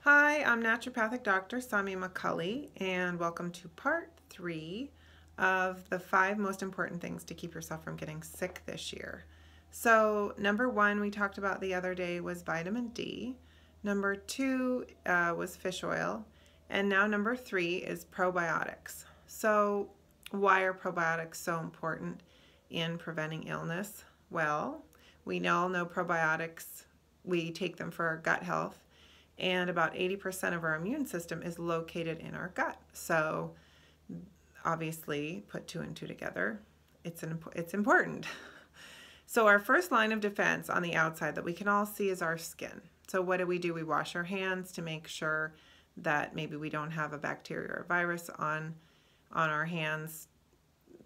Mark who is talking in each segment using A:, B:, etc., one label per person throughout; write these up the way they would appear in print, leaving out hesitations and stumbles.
A: Hi, I'm naturopathic Dr. Sami McCulley, and welcome to part 3 of the 5 most important things to keep yourself from getting sick this year. So, number 1 we talked about the other day was vitamin D. Number 2 was fish oil. And now number 3 is probiotics. So, why are probiotics so important in preventing illness? Well, we all know probiotics, we take them for our gut health, and about 80% of our immune system is located in our gut. So obviously, put 2 and 2 together, it's important. So our first line of defense on the outside that we can all see is our skin. So what do? We wash our hands to make sure that maybe we don't have a bacteria or virus on our hands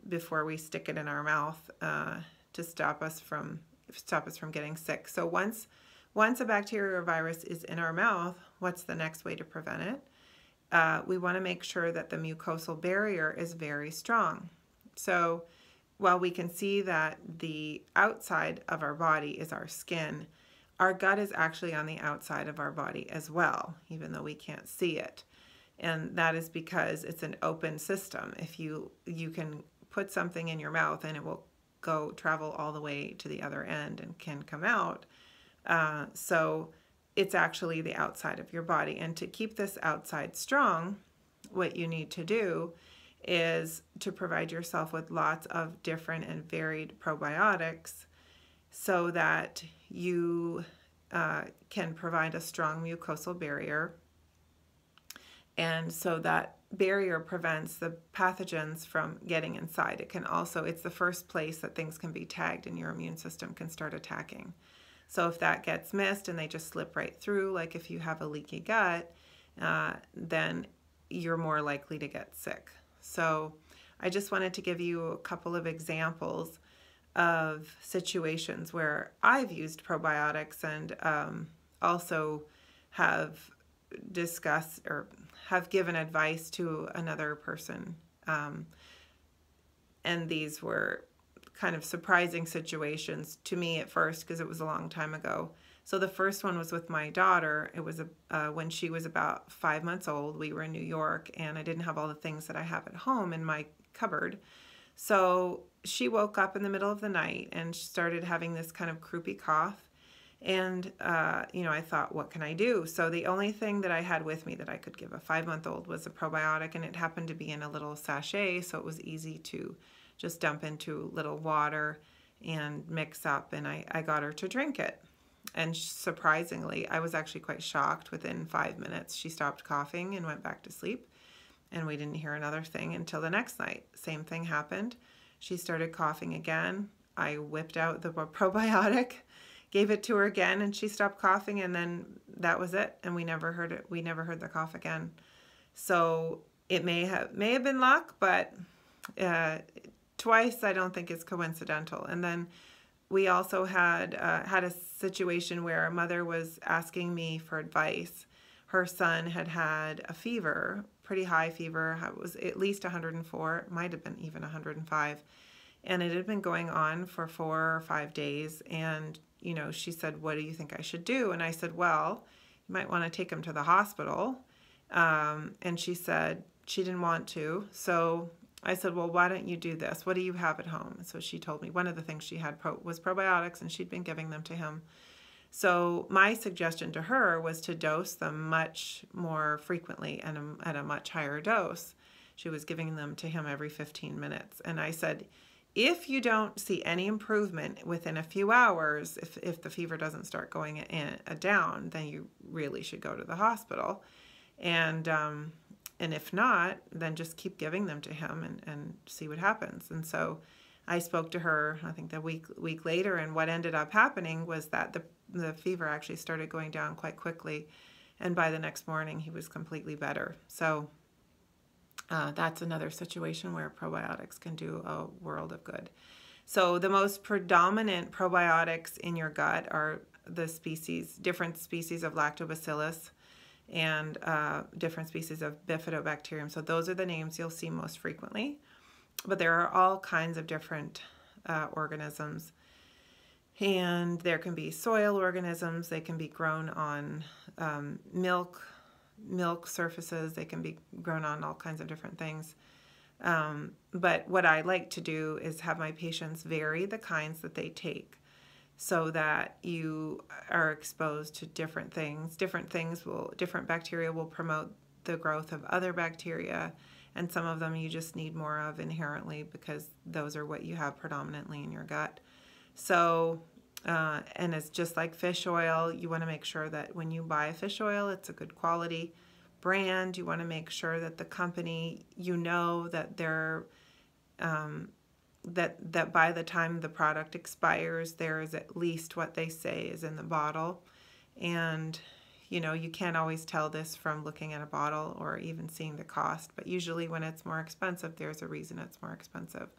A: before we stick it in our mouth to stop us from getting sick. So once a bacteria or virus is in our mouth, what's the next way to prevent it? We want to make sure that the mucosal barrier is very strong. So while we can see that the outside of our body is our skin, our gut is actually on the outside of our body as well, even though we can't see it. And that is because it's an open system. If you can put something in your mouth and it will travel all the way to the other end and can come out. So it's actually the outside of your body. And to keep this outside strong, what you need to do is to provide yourself with lots of different and varied probiotics so that you can provide a strong mucosal barrier, and so that barrier prevents the pathogens from getting inside. It's the first place that things can be tagged and your immune system can start attacking. So if that gets missed and they just slip right through, like if you have a leaky gut, then you're more likely to get sick. So I just wanted to give you a couple of examples of situations where I've used probiotics and also have discussed or have given advice to another person. And these were kind of surprising situations to me at first because it was a long time ago. So the first one was with my daughter. It was when she was about 5 months old. We were in New York and I didn't have all the things that I have at home in my cupboard. So she woke up in the middle of the night and she started having this kind of croupy cough. And, I thought, what can I do? So the only thing that I had with me that I could give a 5-month-old was a probiotic, and it happened to be in a little sachet, so it was easy to just dump into a little water and mix up, and I got her to drink it. And surprisingly, I was actually quite shocked. Within 5 minutes, she stopped coughing and went back to sleep, and we didn't hear another thing until the next night. Same thing happened. She started coughing again. I whipped out the probiotic, gave it to her again, and she stopped coughing, and then that was it, and we never heard it. We never heard the cough again. So it may have been luck, but twice I don't think is coincidental. And then we also had a situation where a mother was asking me for advice. Her son had a fever, pretty high fever. It was at least 104. It might have been even 105. And it had been going on for 4 or 5 days. And, she said, what do you think I should do? And I said, well, you might want to take him to the hospital. And she said she didn't want to. So I said, well, why don't you do this? What do you have at home? So she told me one of the things she had was probiotics, and she'd been giving them to him. So my suggestion to her was to dose them much more frequently and at a much higher dose. She was giving them to him every 15 minutes. And I said, if you don't see any improvement within a few hours, if the fever doesn't start going down, then you really should go to the hospital. And if not, then just keep giving them to him and see what happens. And so I spoke to her, I think the week later, and what ended up happening was that the fever actually started going down quite quickly. And by the next morning, he was completely better. So that's another situation where probiotics can do a world of good. So the most predominant probiotics in your gut are the different species of lactobacillus and different species of bifidobacterium. So those are the names you'll see most frequently. But there are all kinds of different organisms. And there can be soil organisms. They can be grown on milk, milk surfaces. They can be grown on all kinds of different things. But what I like to do is have my patients vary the kinds that they take so that you are exposed to different things. Different bacteria will promote the growth of other bacteria, and some of them you just need more of inherently because those are what you have predominantly in your gut. So, and it's just like fish oil. You want to make sure that when you buy fish oil, it's a good quality brand. You want to make sure that the company, you know, that they're that by the time the product expires, there is at least what they say is in the bottle. And you know, you can't always tell this from looking at a bottle or even seeing the cost, but usually when it's more expensive, there's a reason it's more expensive.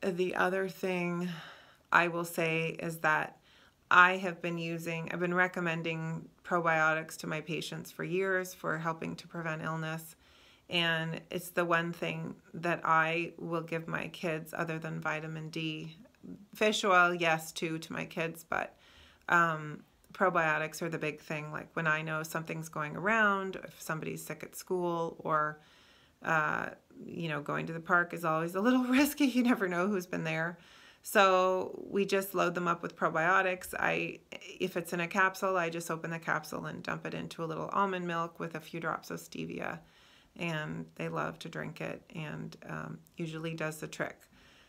A: The other thing I will say is that I've been recommending probiotics to my patients for years for helping to prevent illness. And it's the one thing that I will give my kids other than vitamin D. Fish oil, yes, too, to my kids, but probiotics are the big thing. Like when I know something's going around, if somebody's sick at school, or you know, going to the park is always a little risky. You never know who's been there. So we just load them up with probiotics. If it's in a capsule, I just open the capsule and dump it into a little almond milk with a few drops of stevia. And they love to drink it, and usually does the trick.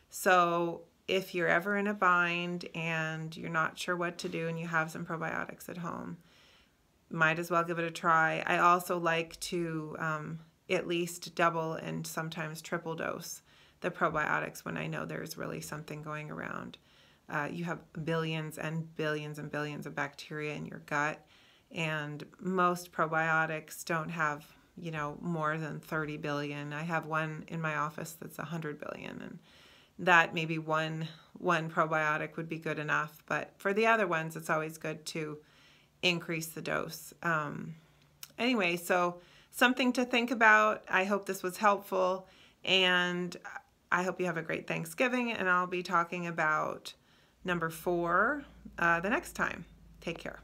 A: So if you're ever in a bind and you're not sure what to do and you have some probiotics at home, might as well give it a try. I also like to at least double and sometimes triple dose the probiotics when I know there's really something going around. You have billions and billions and billions of bacteria in your gut, and most probiotics don't have, you know, more than 30 billion. I have one in my office that's 100 billion, and that maybe one probiotic would be good enough. But for the other ones, it's always good to increase the dose. Anyway, so something to think about. I hope this was helpful, and I hope you have a great Thanksgiving, and I'll be talking about number 4 the next time. Take care.